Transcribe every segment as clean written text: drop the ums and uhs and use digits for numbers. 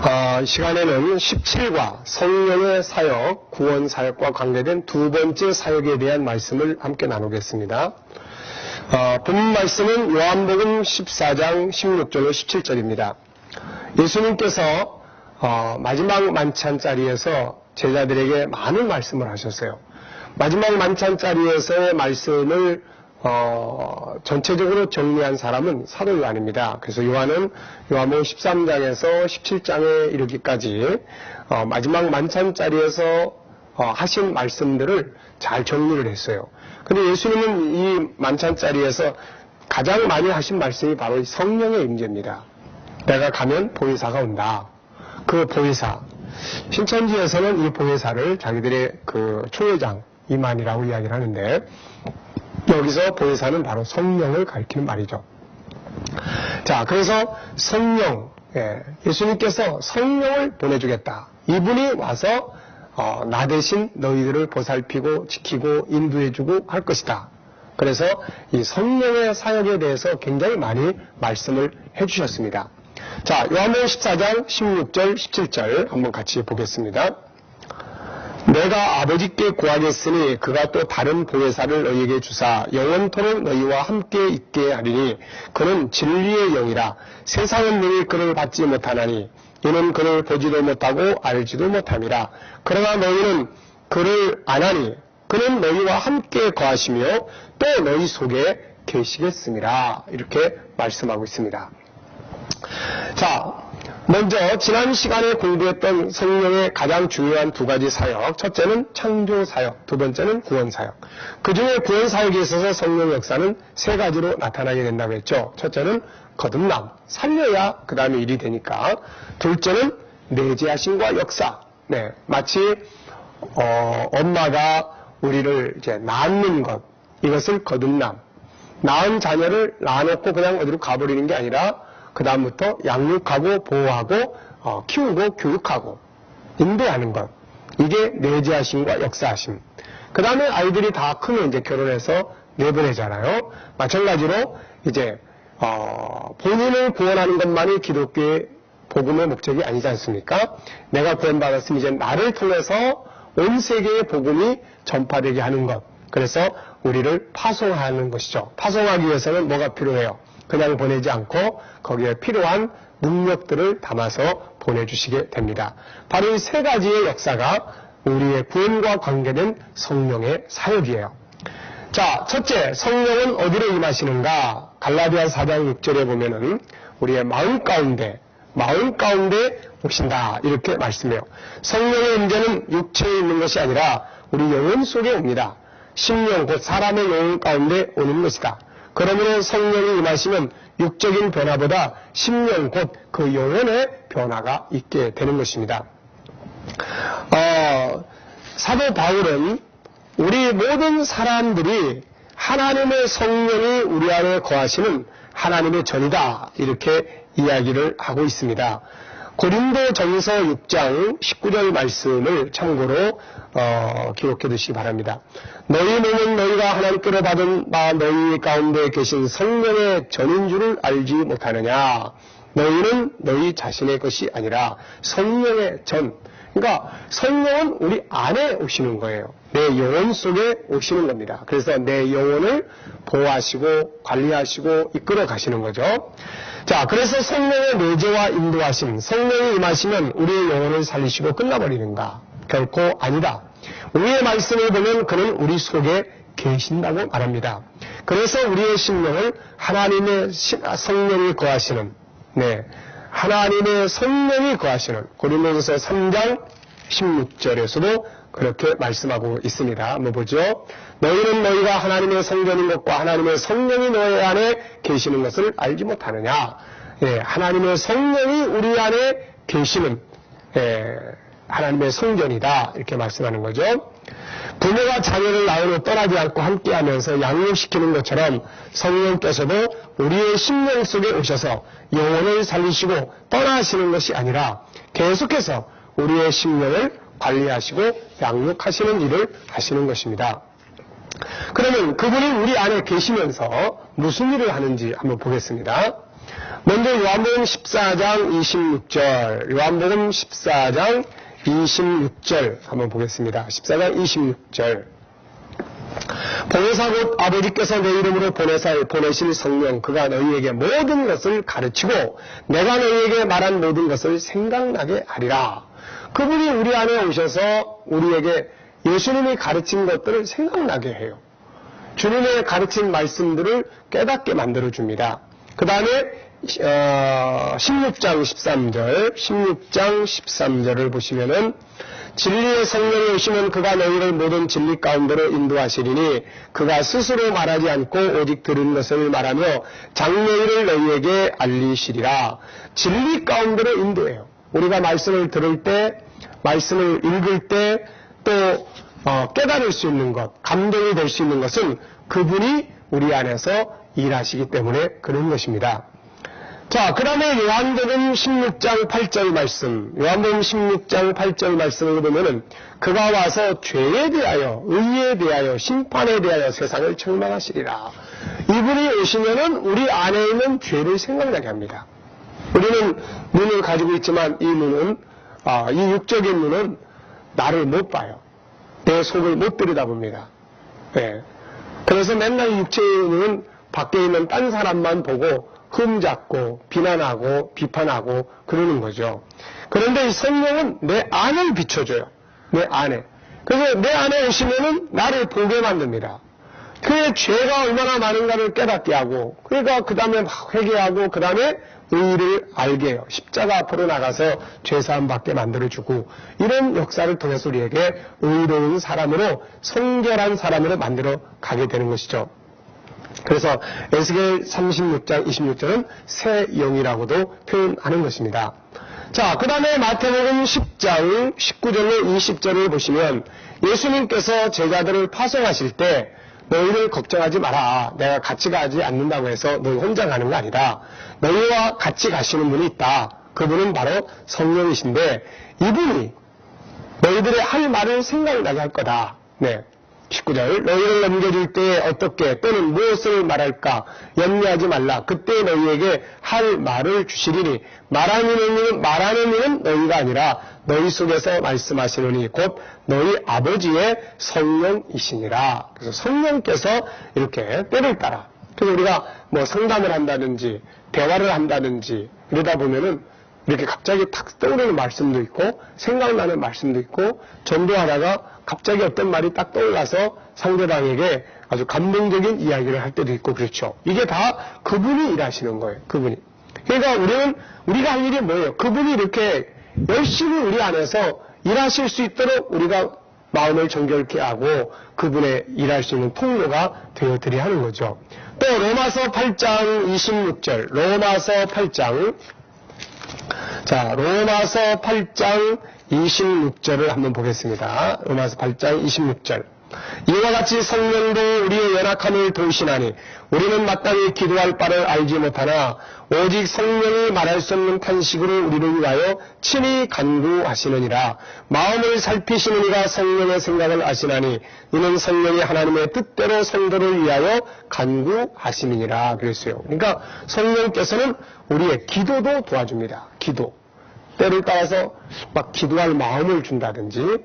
이 시간에는 17과 성령의 사역, 구원 사역과 관계된 두 번째 사역에 대한 말씀을 함께 나누겠습니다. 본문 말씀은 요한복음 14장 16절로 17절입니다. 예수님께서 마지막 만찬 자리에서 제자들에게 많은 말씀을 하셨어요. 마지막 만찬 자리에서의 말씀을 전체적으로 정리한 사람은 사도 요한입니다. 그래서 요한은 요한복음 13장에서 17장에 이르기까지 마지막 만찬 자리에서 하신 말씀들을 잘 정리를 했어요. 근데 예수님은 이 만찬 자리에서 가장 많이 하신 말씀이 바로 성령의 임재입니다. 내가 가면 보혜사가 온다. 그 보혜사. 신천지에서는 이 보혜사를 자기들의 그 초회장 이만이라고 이야기를 하는데, 여기서 보혜사는 바로 성령을 가리키는 말이죠. 자, 그래서 성령, 예수님께서 성령을 보내주겠다. 이분이 와서 나 대신 너희들을 보살피고 지키고 인도해주고 할 것이다. 그래서 이 성령의 사역에 대해서 굉장히 많이 말씀을 해주셨습니다. 자, 요한복음 14장 16절 17절 한번 같이 보겠습니다. 내가 아버지께 구하겠으니 그가 또 다른 보혜사를 너희에게 주사 영원토록 너희와 함께 있게 하리니 그는 진리의 영이라. 세상은 능히 그를 받지 못하나니 이는 그를 보지도 못하고 알지도 못함이라. 그러나 너희는 그를 아나니 그는 너희와 함께 거하시며 또 너희 속에 계시겠습니다. 이렇게 말씀하고 있습니다. 자, 먼저 지난 시간에 공부했던 성령의 가장 중요한 두 가지 사역, 첫째는 창조 사역, 두 번째는 구원 사역. 그 중에 구원 사역에 있어서 성령 역사는 세 가지로 나타나게 된다고 했죠. 첫째는 거듭남, 살려야 그 다음에 일이 되니까. 둘째는 내재하심과 역사. 네, 마치 엄마가 우리를 이제 낳는 것, 이것을 거듭남. 낳은 자녀를 낳아놓고 그냥 어디로 가버리는 게 아니라 그 다음부터 양육하고 보호하고 키우고 교육하고 인도하는 것. 이게 내재하심과 역사하심. 그 다음에 아이들이 다 크면 이제 결혼해서 내보내잖아요. 마찬가지로 이제 본인을 구원하는 것만이 기독교의 복음의 목적이 아니지 않습니까? 내가 구원받았으면 이제 나를 통해서 온 세계의 복음이 전파되게 하는 것. 그래서 우리를 파송하는 것이죠. 파송하기 위해서는 뭐가 필요해요? 그냥 보내지 않고 거기에 필요한 능력들을 담아서 보내주시게 됩니다. 바로 이 세 가지의 역사가 우리의 구원과 관계된 성령의 사역이에요. 자, 첫째, 성령은 어디로 임하시는가? 갈라디아 4장 6절에 보면은 우리의 마음 가운데 오신다. 이렇게 말씀해요. 성령의 임재는 육체에 있는 것이 아니라 우리 영혼 속에 옵니다. 심령, 곧 사람의 영혼 가운데 오는 것이다. 그러므로 성령이 임하시면 육적인 변화보다 심령, 곧 그 영혼의 변화가 있게 되는 것입니다. 사도 바울은 우리 모든 사람들이 하나님의 성령이 우리 안에 거하시는 하나님의 전이다. 이렇게 이야기를 하고 있습니다. 고린도전서 6장 19절 말씀을 참고로 기록해 두시기 바랍니다. 너희 몸은 너희가 하나님께로 받은 바 너희 가운데 계신 성령의 전인 줄을 알지 못하느냐. 너희는 너희 자신의 것이 아니라 성령의 전. 그러니까 성령은 우리 안에 오시는 거예요. 내 영혼 속에 오시는 겁니다. 그래서 내 영혼을 보호하시고 관리하시고 이끌어 가시는 거죠. 자, 그래서 성령의 내재와 인도하심, 성령이 임하시면 우리의 영혼을 살리시고 끝나버리는가? 결코 아니다. 우리의 말씀을 보면 그는 우리 속에 계신다고 말합니다. 그래서 우리의 심령을 하나님의 성령이 거하시는, 하나님의 성령이 거하시는 고린도전서 3장 16절에서도 그렇게 말씀하고 있습니다. 한번 보죠. 너희는 너희가 하나님의 성전인 것과 하나님의 성령이 너희 안에 계시는 것을 알지 못하느냐. 하나님의 성령이 우리 안에 계시는 하나님의 성전이다. 이렇게 말씀하는 거죠. 부모가 자녀를 낳으러 떠나지 않고 함께하면서 양육시키는 것처럼 성령께서도 우리의 심령 속에 오셔서 영혼을 살리시고 떠나시는 것이 아니라 계속해서 우리의 심령을 관리하시고 양육하시는 일을 하시는 것입니다. 그러면 그분이 우리 안에 계시면서 무슨 일을 하는지 한번 보겠습니다. 먼저 요한복음 14장 26절, 요한복음 14장 26절 한번 보겠습니다. 14장 26절. 보혜사 곧 아버지께서 내 이름으로 보내실 성령, 그가 너희에게 모든 것을 가르치고 내가 너희에게 말한 모든 것을 생각나게 하리라. 그분이 우리 안에 오셔서 우리에게 예수님이 가르친 것들을 생각나게 해요. 주님의 가르친 말씀들을 깨닫게 만들어줍니다. 그 다음에 16장 13절을 보시면은 진리의 성령이 오시면 그가 너희를 모든 진리 가운데로 인도하시리니 그가 스스로 말하지 않고 오직 들은 것을 말하며 장래일을 너희에게 알리시리라. 진리 가운데로 인도해요. 우리가 말씀을 들을 때, 말씀을 읽을 때 또 깨달을 수 있는 것, 감동이 될 수 있는 것은 그분이 우리 안에서 일하시기 때문에 그런 것입니다. 자, 그 다음에 요한복음 16장 8절 말씀, 요한복음 16장 8절 말씀을 보면은 그가 와서 죄에 대하여, 의에 대하여, 심판에 대하여 세상을 책망하시리라. 이분이 오시면은 우리 안에 있는 죄를 생각나게 합니다. 우리는 눈을 가지고 있지만 이 눈은, 이 육적인 눈은 나를 못 봐요. 내 속을 못 들여다봅니다. 네. 그래서 맨날 육체의 눈은 밖에 있는 딴 사람만 보고 흠잡고 비난하고 비판하고 그러는 거죠. 그런데 이 성령은 내 안을 비춰줘요. 내 안에. 그래서 내 안에 오시면은 나를 보게 만듭니다. 그의 죄가 얼마나 많은가를 깨닫게 하고, 그러니까 그 다음에 막 회개하고, 그 다음에 의를 알게 해요. 십자가 앞으로 나가서 죄사함 받게 만들어주고, 이런 역사를 통해서 우리에게 의로운 사람으로, 성결한 사람으로 만들어 가게 되는 것이죠. 그래서 에스겔 36장 26절은 새 영이라고도 표현하는 것입니다. 자, 그 다음에 마태복음 10장 19절로 20절을 보시면 예수님께서 제자들을 파송하실 때 너희를 걱정하지 마라. 내가 같이 가지 않는다고 해서 너희 혼자 가는 거 아니다. 너희와 같이 가시는 분이 있다. 그분은 바로 성령이신데 이분이 너희들의 할 말을 생각나게 할 거다. 네. 19절 너희를 넘겨줄 때 어떻게 또는 무엇을 말할까 염려하지 말라. 그때 너희에게 할 말을 주시리니 말하는 이는 너희가 아니라 너희 속에서 말씀하시느니 곧 너희 아버지의 성령이시니라. 그래서 성령께서 이렇게 때를 따라 그래서 우리가 뭐 상담을 한다든지 대화를 한다든지 이러다 보면은 이렇게 갑자기 탁 떠오르는 말씀도 있고 생각나는 말씀도 있고 전도하다가 갑자기 어떤 말이 딱 떠올라서 상대방에게 아주 감동적인 이야기를 할 때도 있고 그렇죠. 이게 다 그분이 일하시는 거예요. 그분이. 그러니까 우리가 할 일이 뭐예요? 그분이 이렇게 열심히 우리 안에서 일하실 수 있도록 우리가 마음을 정결케 하고 그분의 일할 수 있는 통로가 되어드려야 하는 거죠. 또 로마서 8장 26절 로마서 8장 26절을 한번 보겠습니다. 로마서 8장 26절. 이와 같이 성령도 우리의 연약함을 도우시나니 우리는 마땅히 기도할 바를 알지 못하나 오직 성령이 말할 수 없는 탄식으로 우리를 위하여 친히 간구하시느니라. 마음을 살피시는 이가 성령의 생각을 아시나니 이는 성령이 하나님의 뜻대로 성도를 위하여 간구하시느니라 그랬어요. 그러니까 성령께서는 우리의 기도도 도와줍니다. 기도. 때를 따라서 막 기도할 마음을 준다든지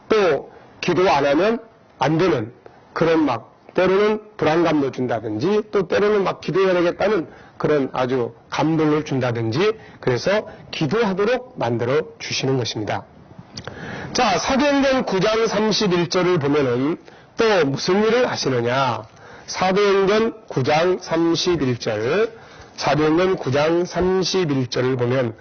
또 기도 안 하면 안 되는 그런 막 때로는 불안감도 준다든지 또 때로는 막 기도해야 되겠다는 그런 아주 감동을 준다든지 그래서 기도하도록 만들어 주시는 것입니다. 자, 사도행전 9장 31절을 보면은 또 무슨 일을 하시느냐. 사도행전 9장 31절 사도행전 9장 31절을 보면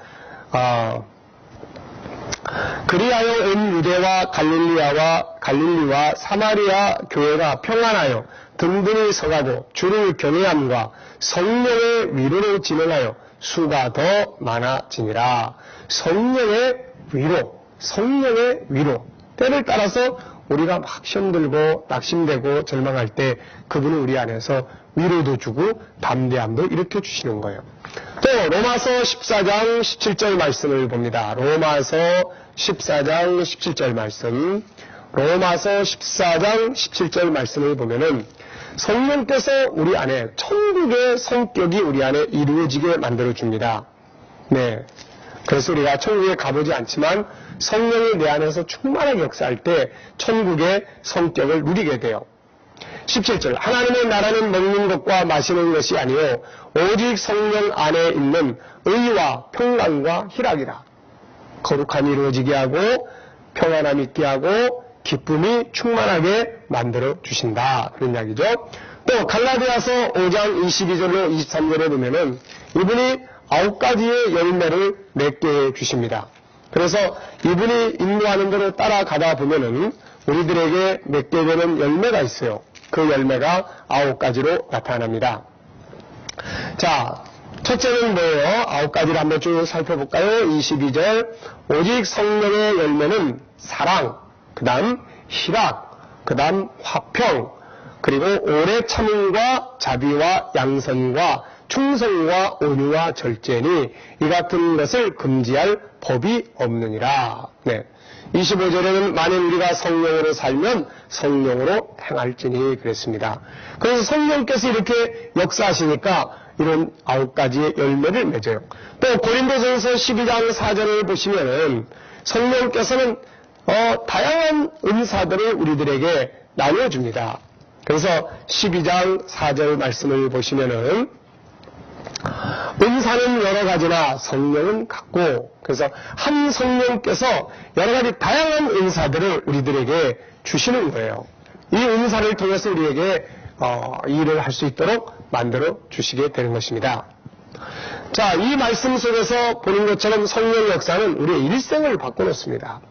그리하여 온 유대와 갈릴리와 사마리아 교회가 평안하여 든든히 서가고 주를 경외함과 성령의 위로로 진행하여 수가 더 많아지니라. 성령의 위로. 때를 따라서 우리가 막 시험 들고 낙심되고 절망할 때 그분은 우리 안에서 위로도 주고 담대함도 일으켜 주시는 거예요. 또 로마서 14장 17절 말씀을 봅니다. 로마서 14장 17절 말씀. 로마서 14장 17절 말씀을 보면은 성령께서 우리 안에 천국의 성격이 우리 안에 이루어지게 만들어줍니다. 네. 그래서 우리가 천국에 가보지 않지만 성령이 내 안에서 충만하게 역사할 때 천국의 성격을 누리게 돼요. 17절 하나님의 나라는 먹는 것과 마시는 것이 아니요 오직 성령 안에 있는 의와 평강과 희락이라. 거룩함이 이루어지게 하고 평안함이 있게 하고 기쁨이 충만하게 만들어 주신다. 그런 이야기죠. 또 갈라디아서 5장 22절로 23절에 보면은 이분이 9가지의 열매를 맺게 해 주십니다. 그래서 이분이 인도하는 대로 따라가다 보면은 우리들에게 맺게 되는 열매가 있어요. 그 열매가 9가지로 나타납니다. 자, 첫째는 뭐예요? 9가지를 한번 쭉 살펴볼까요? 22절 오직 성령의 열매는 사랑, 그 다음 희락, 그 다음 화평, 그리고 오래 참음과 자비와 양선과 충성과 온유와 절제니 이 같은 것을 금지할 법이 없느니라. 네. 25절에는 만일 우리가 성령으로 살면 성령으로 행할지니 그랬습니다. 그래서 성령께서 이렇게 역사하시니까 이런 9가지의 열매를 맺어요. 또 고린도전서 12장 4절을 보시면은 성령께서는 다양한 은사들을 우리들에게 나눠줍니다. 그래서 12장 4절 말씀을 보시면은 은사는 여러 가지나 성령은 같고, 그래서 한 성령께서 여러 가지 다양한 은사들을 우리들에게 주시는 거예요. 이 은사를 통해서 우리에게 일을 할 수 있도록 만들어 주시게 되는 것입니다. 자, 이 말씀 속에서 보는 것처럼 성령 역사는 우리의 일생을 바꿔놓습니다.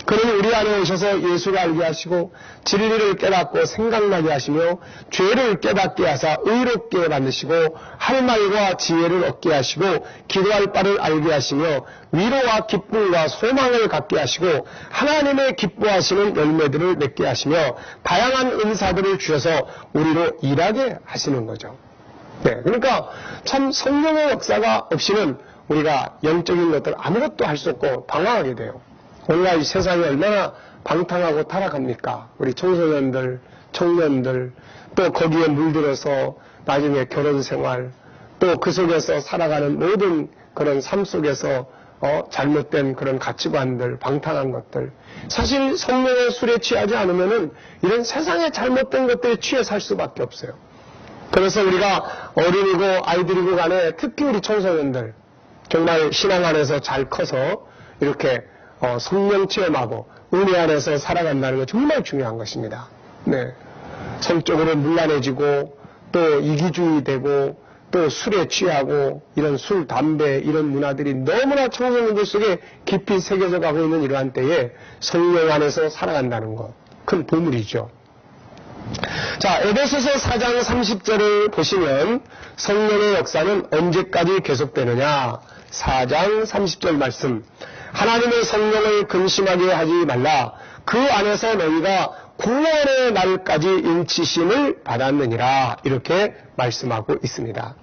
그는 우리 안에 오셔서 예수를 알게 하시고 진리를 깨닫고 생각나게 하시며 죄를 깨닫게 하사 의롭게 만드시고 할 말과 지혜를 얻게 하시고 기도할 바를 알게 하시며 위로와 기쁨과 소망을 갖게 하시고 하나님의 기뻐하시는 열매들을 맺게 하시며 다양한 은사들을 주셔서 우리로 일하게 하시는 거죠. 네, 그러니까 참 성령의 역사가 없이는 우리가 영적인 것들 아무것도 할 수 없고 방황하게 돼요. 오늘날 이 세상이 얼마나 방탕하고 타락합니까? 우리 청소년들, 청년들, 또 거기에 물들어서 나중에 결혼 생활, 또 그 속에서 살아가는 모든 그런 삶 속에서 잘못된 그런 가치관들, 방탕한 것들. 사실 성령의 술에 취하지 않으면은 이런 세상의 잘못된 것들에 취해 살 수밖에 없어요. 그래서 우리가 어린이고 아이들이고 간에 특히 우리 청소년들 정말 신앙 안에서 잘 커서 이렇게 성령 체험하고 은혜 안에서 살아간다는 건 정말 중요한 것입니다. 네. 성적으로 문란해지고 또 이기주의 되고 또 술에 취하고 이런 술, 담배 이런 문화들이 너무나 청소년들 속에 깊이 새겨져 가고 있는 이러한 때에 성령 안에서 살아간다는 것, 큰 보물이죠. 자, 에베소서 4장 30절을 보시면 성령의 역사는 언제까지 계속되느냐? 4장 30절 말씀. 하나님의 성령을 근심하게 하지 말라. 그 안에서 너희가 구원의 날까지 인치심을 받았느니라. 이렇게 말씀하고 있습니다.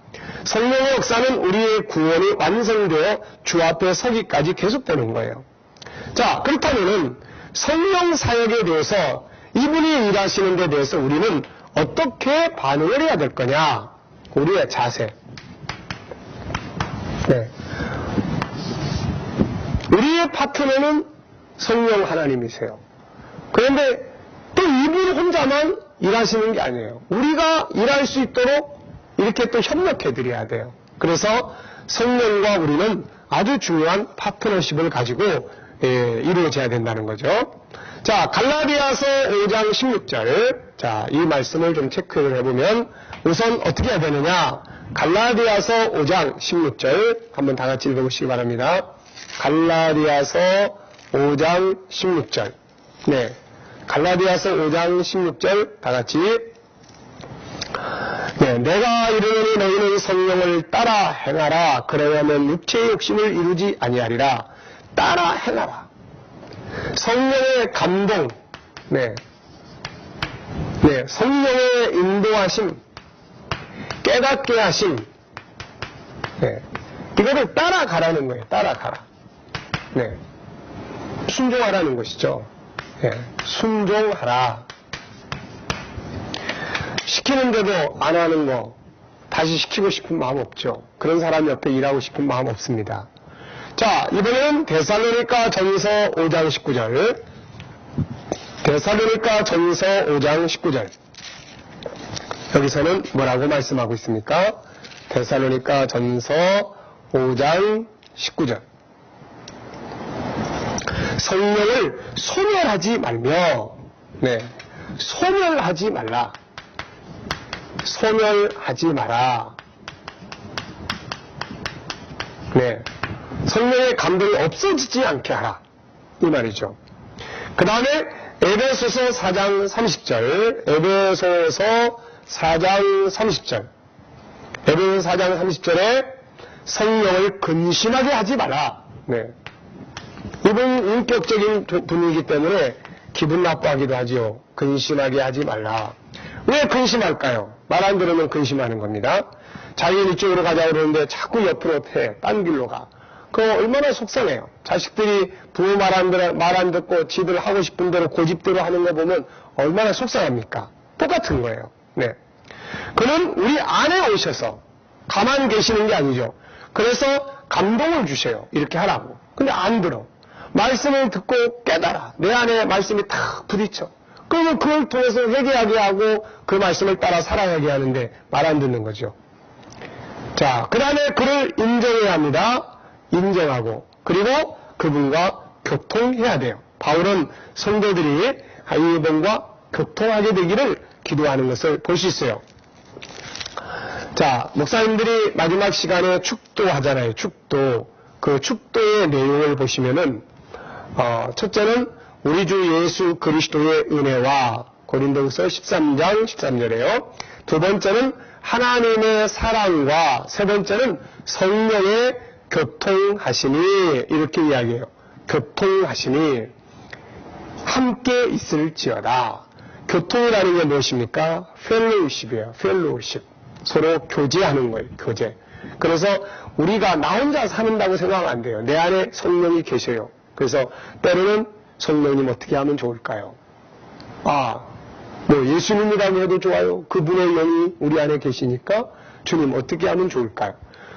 성령의 역사는 우리의 구원이 완성되어 주 앞에 서기까지 계속되는 거예요. 자, 그렇다면은 성령 사역에 대해서 이분이 일하시는 데 대해서 우리는 어떻게 반응을 해야 될 거냐? 우리의 자세. 네. 우리의 파트너는 성령 하나님이세요. 그런데 또 이분 혼자만 일하시는 게 아니에요. 우리가 일할 수 있도록 이렇게 또 협력해 드려야 돼요. 그래서 성령과 우리는 아주 중요한 파트너십을 가지고 이루어져야 된다는 거죠. 자, 갈라디아서 5장 16절. 자, 이 말씀을 좀 체크를 해보면 우선 어떻게 해야 되느냐? 갈라디아서 5장 16절 한번 다 같이 읽어보시기 바랍니다. 갈라디아서 5장 16절. 네. 갈라디아서 5장 16절 다 같이. 네. 내가 이르노니 너희는 성령을 따라 행하라. 그래야만 육체의 욕심을 이루지 아니하리라. 따라 행하라. 성령의 감동. 네. 네. 성령의 인도하심. 깨닫게 하심. 네. 이거를 따라가라는 거예요. 따라가라. 네. 순종하라는 것이죠. 순종하라. 시키는데도 안 하는 거 다시 시키고 싶은 마음 없죠. 그런 사람 옆에 일하고 싶은 마음 없습니다. 자, 이번에는 데살로니가 전서 5장 19절. 데살로니가 전서 5장 19절. 여기서는 뭐라고 말씀하고 있습니까? 데살로니가 전서 5장 19절. 성령을 소멸하지 말며, 소멸하지 말라. 소멸하지 마라. 성령의 감동이 없어지지 않게 하라. 이 말이죠. 그 다음에 에베소서 4장 30절. 에베소서 4장 30절. 에베소서 4장 30절에 성령을 근심하게 하지 마라. 이분 인격적인 분이기 때문에 기분 나빠하기도 하지요. 근심하게 하지 말라. 왜 근심할까요? 말 안 들으면 근심하는 겁니다. 자기는 이쪽으로 가자고 그러는데 자꾸 옆으로 해. 딴 길로 가. 그거 얼마나 속상해요. 자식들이 부모 말 안 듣고 지들 하고 싶은 대로 고집대로 하는 거 보면 얼마나 속상합니까? 똑같은 거예요. 그는 우리 안에 오셔서 가만히 계시는 게 아니죠. 그래서 감동을 주세요. 이렇게 하라고. 근데 안 들어. 말씀을 듣고 깨달아. 내 안에 말씀이 탁 부딪혀. 그러면 그걸 통해서 회개하게 하고 그 말씀을 따라 살아가게 하는데 말 안 듣는 거죠. 자, 그 다음에 그를 인정해야 합니다. 인정하고 그리고 그분과 교통해야 돼요. 바울은 성도들이 이분과 교통하게 되기를 기도하는 것을 볼 수 있어요. 자, 목사님들이 마지막 시간에 축도하잖아요. 축도. 그 축도의 내용을 보시면은 첫째는 우리 주 예수 그리스도의 은혜와 고린도후서 13장 13절에요. 두 번째는 하나님의 사랑과 세 번째는 성령의 교통하심이 이렇게 이야기해요. 교통하심이 함께 있을지어다. 교통이라는 게 무엇입니까? 펠로우십이에요. 펠로우십. 서로 교제하는 거예요. 교제. 그래서 우리가 나 혼자 사는다고 생각하면 안 돼요. 내 안에 성령이 계셔요. 그래서 때로는 성령님 어떻게 하면 좋을까요? 뭐 예수님이라고 해도 좋아요. 그분의 영이 우리 안에 계시니까 주님 어떻게 하면 좋을까요?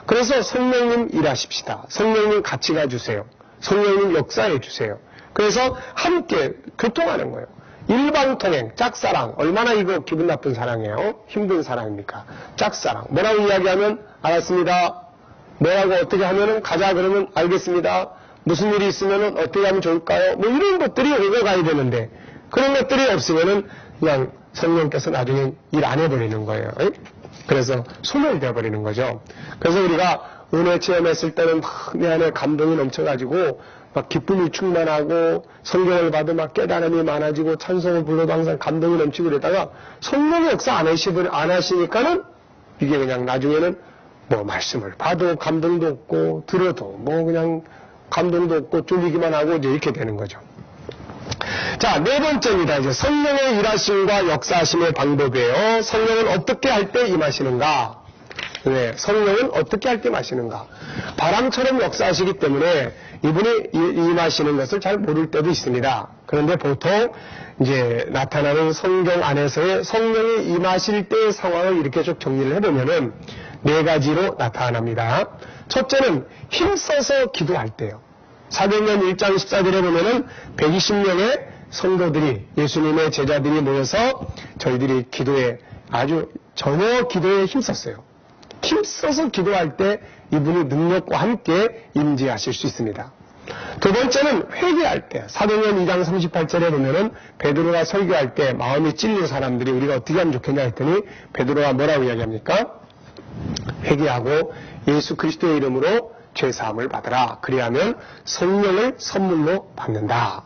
그래서 성령님 일하십시다. 성령님 같이 가주세요. 성령님 역사해 주세요. 그래서 함께 교통하는 거예요. 일방통행, 짝사랑. 얼마나 이거 기분 나쁜 사랑이에요? 힘든 사랑입니까? 짝사랑. 뭐라고 이야기하면 알았습니다. 뭐라고 어떻게 하면은 가자 그러면 알겠습니다. 무슨 일이 있으면은 어떻게 하면 좋을까요? 뭐 이런 것들이 오고 가야 되는데 그런 것들이 없으면은 그냥 성령께서 나중에 일 안 해버리는 거예요. 그래서 소멸되어 버리는 거죠. 그래서 우리가 은혜 체험했을 때는 막 내 안에 감동이 넘쳐가지고 막 기쁨이 충만하고 성경을 봐도 막 깨달음이 많아지고 찬송을 불러도 항상 감동이 넘치고 그러다가 성령의 역사 안 하시니까는 이게 그냥 나중에는 뭐 말씀을 봐도 감동도 없고 들어도 뭐 그냥 감동도 없고 쫄리기만 하고 이제 이렇게 되는 거죠. 자, 네 번째입니다. 이제 성령의 일하심과 역사하심의 방법이에요. 성령은 어떻게 할 때 임하시는가? 성령은 어떻게 할 때 임하시는가? 바람처럼 역사하시기 때문에 이분이 임하시는 것을 잘 모를 때도 있습니다. 그런데 보통 이제 나타나는 성경 안에서의 성령이 임하실 때의 상황을 이렇게 좀 정리를 해보면은 네 가지로 나타납니다. 첫째는 힘써서 기도할 때요. 사도행전 1장 14절에 보면은 120명의 성도들이 예수님의 제자들이 모여서 저희들이 기도에 아주 전혀 기도에 힘썼어요. 힘써서 기도할 때 이분이 능력과 함께 임재하실 수 있습니다. 두 번째는 회개할 때 사도행전 2장 38절에 보면은 베드로가 설교할 때 마음이 찔린 사람들이 우리가 어떻게 하면 좋겠냐 했더니 베드로가 뭐라고 이야기합니까? 회개하고 예수 그리스도의 이름으로 죄사함을 받으라. 그리하면 성령을 선물로 받는다.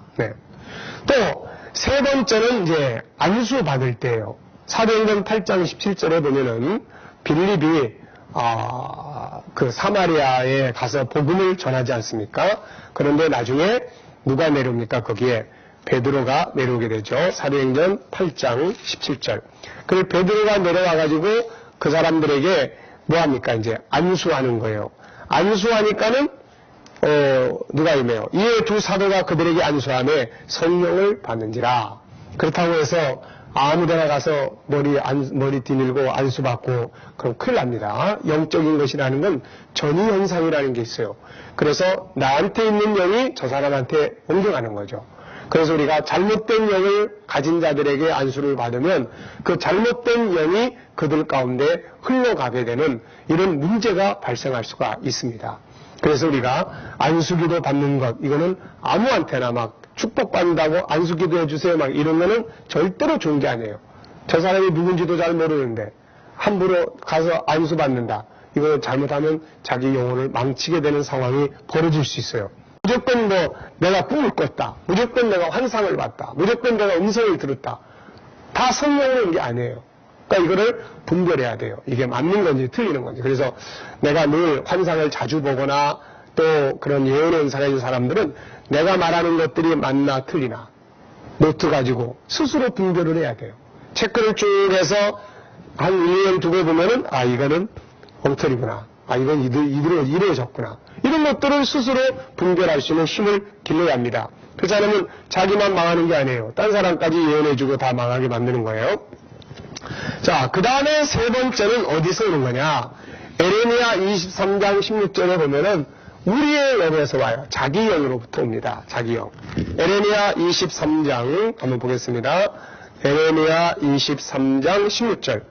또 세 번째는 이제 안수 받을 때예요. 사도행전 8장 17절에 보면은 빌립이 그 사마리아에 가서 복음을 전하지 않습니까? 그런데 나중에 누가 내려옵니까? 거기에 베드로가 내려오게 되죠. 사도행전 8장 17절. 그리고 베드로가 내려와가지고 그 사람들에게 뭐합니까? 이제 안수하는 거예요. 안수하니까는 누가 임해요? 이에 두 사도가 그들에게 안수하며 성령을 받는지라. 그렇다고 해서 아무데나 가서 머리 뒤밀고 안수받고 그럼 큰일 납니다. 영적인 것이라는 건 전이현상이라는 게 있어요. 그래서 나한테 있는 영이 저 사람한테 옮겨가는 거죠. 그래서 우리가 잘못된 영을 가진 자들에게 안수를 받으면 그 잘못된 영이 그들 가운데 흘러가게 되는 이런 문제가 발생할 수가 있습니다. 그래서 우리가 안수기도 받는 것, 이거는 아무한테나 막 축복받는다고 안수기도 해주세요 막 이런 거는 절대로 좋은 게 아니에요. 저 사람이 누군지도 잘 모르는데 함부로 가서 안수받는다. 이거 잘못하면 자기 영혼을 망치게 되는 상황이 벌어질 수 있어요. 무조건 내가 꿈을 꿨다. 무조건 내가 환상을 봤다. 무조건 내가 음성을 들었다. 다 성령으로 온 게 아니에요. 그러니까 이거를 분별해야 돼요. 이게 맞는 건지 틀리는 건지. 그래서 내가 늘 환상을 자주 보거나 또 그런 예언의 은사가 있는 사람들은 내가 말하는 것들이 맞나 틀리나 노트 가지고 스스로 분별을 해야 돼요. 체크를 쭉 해서 한 1년 두고 보면은 이거는 엉터리구나. 이건 이루어졌구나. 이런 것들을 스스로 분별할 수 있는 힘을 길러야 합니다. 그렇지 않으면 자기만 망하는 게 아니에요. 딴 사람까지 예언해주고 다 망하게 만드는 거예요. 자, 그 다음에 세 번째는 어디서 오는 거냐? 에레미야 23장 16절에 보면은 우리의 영에서 와요. 자기 영으로부터 옵니다. 자기 영. 에레미야 23장 한번 보겠습니다. 에레미야 23장 16절.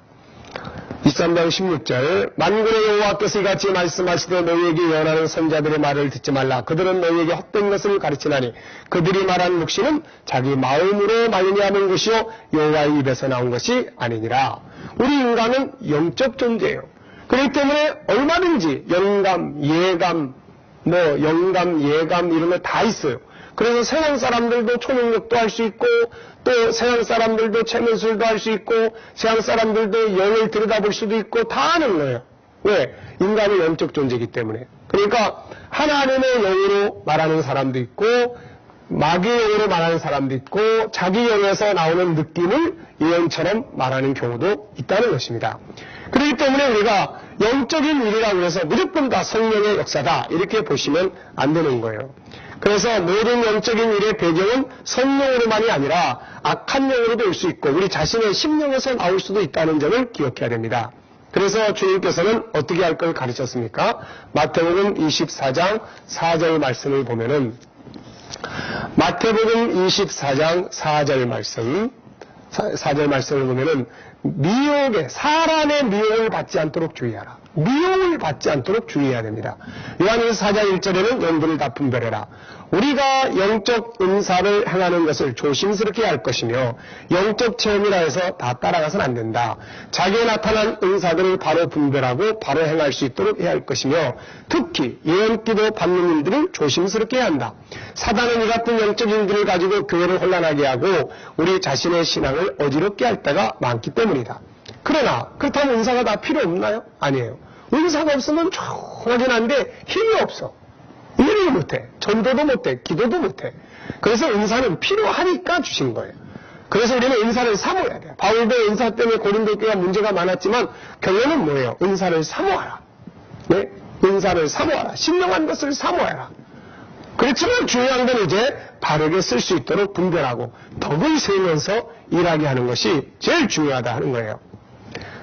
23장 16절. 만군의 여호와께서 이같이 말씀하시되 너희에게 예언하는 선자들의 말을 듣지 말라. 그들은 너희에게 헛된 것을 가르치나니 그들이 말한 묵시는 자기 마음으로 말미암은 것이요 여호와의 입에서 나온 것이 아니니라. 우리 인간은 영적 존재예요. 그렇기 때문에 얼마든지 영감, 예감 이런 거 다 있어요. 그래서 서양 사람들도 초능력도 할 수 있고 또 서양 사람들도 체면술도 할 수 있고 서양 사람들도 영을 들여다볼 수도 있고 다 하는 거예요. 왜? 인간은 영적 존재이기 때문에. 그러니까 하나님의 영으로 말하는 사람도 있고 마귀의 영으로 말하는 사람도 있고 자기 영에서 나오는 느낌을 예언처럼 말하는 경우도 있다는 것입니다. 그렇기 때문에 우리가 영적인 일이라고 해서 무조건 다 성령의 역사다 이렇게 보시면 안 되는 거예요. 그래서 모든 영적인 일의 배경은 성령으로만이 아니라 악한 영으로도 올 수 있고 우리 자신의 심령에서 나올 수도 있다는 점을 기억해야 됩니다. 그래서 주님께서는 어떻게 할 걸 가르쳤습니까? 마태복음 24장 4절 말씀을 보면은 마태복음 24장 4절 말씀을 보면은 사람의 미혹을 받지 않도록 주의하라. 미혹을 받지 않도록 주의해야 됩니다. 요한일서 4장 1절에는 영들을 다 분별해라. 우리가 영적 은사를 행하는 것을 조심스럽게 할 것이며 영적 체험이라 해서 다 따라가서는 안 된다. 자기에 나타난 은사들을 바로 분별하고 바로 행할 수 있도록 해야 할 것이며 특히 예언기도 받는 일들을 조심스럽게 해야 한다. 사단은 이 같은 영적인 일들을 가지고 교회를 혼란하게 하고 우리 자신의 신앙을 어지럽게 할 때가 많기 때문이다. 그러나 그렇다면 은사가 다 필요 없나요? 아니에요. 은사가 없으면 조용하긴 한데 힘이 없어. 일을 못해. 전도도 못해. 기도도 못해. 그래서 은사는 필요하니까 주신 거예요. 그래서 우리는 은사를 사모해야 돼요. 바울도 은사 때문에 고린도 교회가 문제가 많았지만 결론은 뭐예요? 은사를 사모하라. 네? 은사를 사모하라. 신령한 것을 사모하라. 그렇지만 중요한 건 이제 바르게 쓸 수 있도록 분별하고 덕을 세우면서 일하게 하는 것이 제일 중요하다 하는 거예요.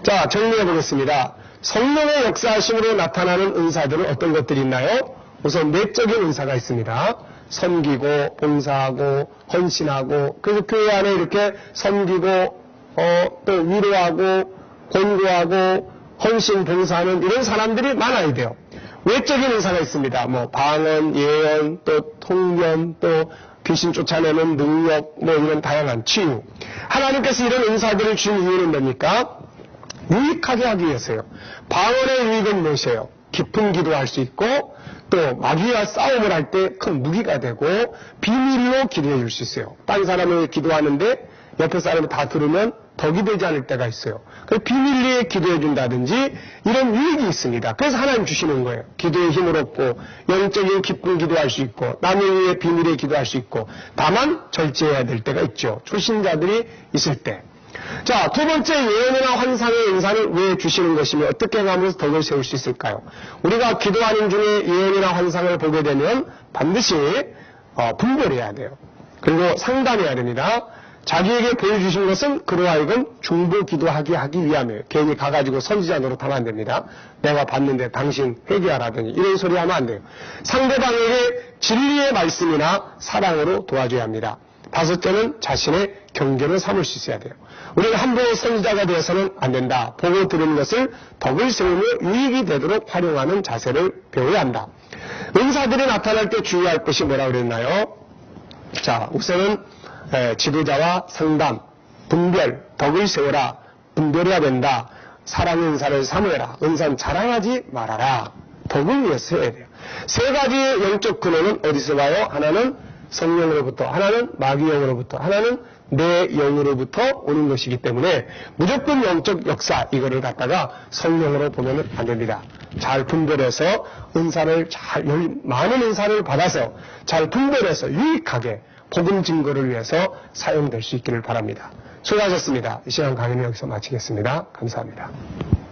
자, 정리해 보겠습니다. 성령의 역사하심으로 나타나는 은사들은 어떤 것들이 있나요? 우선 내적인 은사가 있습니다. 섬기고 봉사하고 헌신하고 그래서 교회 안에 이렇게 섬기고 또 위로하고 권고하고 헌신 봉사하는 이런 사람들이 많아야 돼요. 외적인 은사가 있습니다. 방언, 예언, 또 통변, 또 귀신 쫓아내는 능력, 이런 다양한 치유. 하나님께서 이런 은사들을 준 이유는 뭡니까? 유익하게 하기 위해서요. 방언의 유익은 무엇이에요? 깊은 기도할 수 있고 또 마귀와 싸움을 할 때 큰 무기가 되고 비밀로 기도해 줄 수 있어요. 딴 사람을 기도하는데 옆에 사람이 다 들으면 덕이 되지 않을 때가 있어요. 그래서 비밀리에 기도해 준다든지 이런 유익이 있습니다. 그래서 하나님 주시는 거예요. 기도의 힘을 얻고 영적인 기쁜 기도할 수 있고 남을 위해 비밀에 기도할 수 있고 다만 절제해야 될 때가 있죠. 초신자들이 있을 때. 자, 두 번째 예언이나 환상의 은사를 왜 주시는 것이며 어떻게 하면서 덕을 세울 수 있을까요? 우리가 기도하는 중에 예언이나 환상을 보게 되면 반드시 분별해야 돼요. 그리고 상담해야 됩니다. 자기에게 보여주신 것은 그로 하여금 중보 기도하게 하기 위함이에요. 괜히 가가지고 선지자 노릇하면 안 됩니다. 내가 봤는데 당신 회개하라더니 이런 소리 하면 안 돼요. 상대방에게 진리의 말씀이나 사랑으로 도와줘야 합니다. 다섯째는 자신의 경계를 삼을 수 있어야 돼요. 우리는 함부로 선지자가 되어서는 안 된다. 보고 들은 것을 덕을 세우며 유익이 되도록 활용하는 자세를 배워야 한다. 은사들이 나타날 때 주의할 것이 뭐라고 그랬나요? 자, 우선은 지도자와 상담, 분별, 덕을 세워라, 분별해야 된다. 사랑의 은사를 사모해라. 은사는 자랑하지 말아라. 덕을 위해서 해야 돼요. 세 가지의 영적 근원은 어디서 와요? 하나는 성령으로부터, 하나는 마귀 영으로부터, 하나는 내 영으로부터 오는 것이기 때문에 무조건 영적 역사 이거를 갖다가 성령으로 보면 안 됩니다. 잘 분별해서 은사를 많은 은사를 받아서 잘 분별해서 유익하게 복음 증거를 위해서 사용될 수 있기를 바랍니다. 수고하셨습니다. 이 시간 강의는 여기서 마치겠습니다. 감사합니다.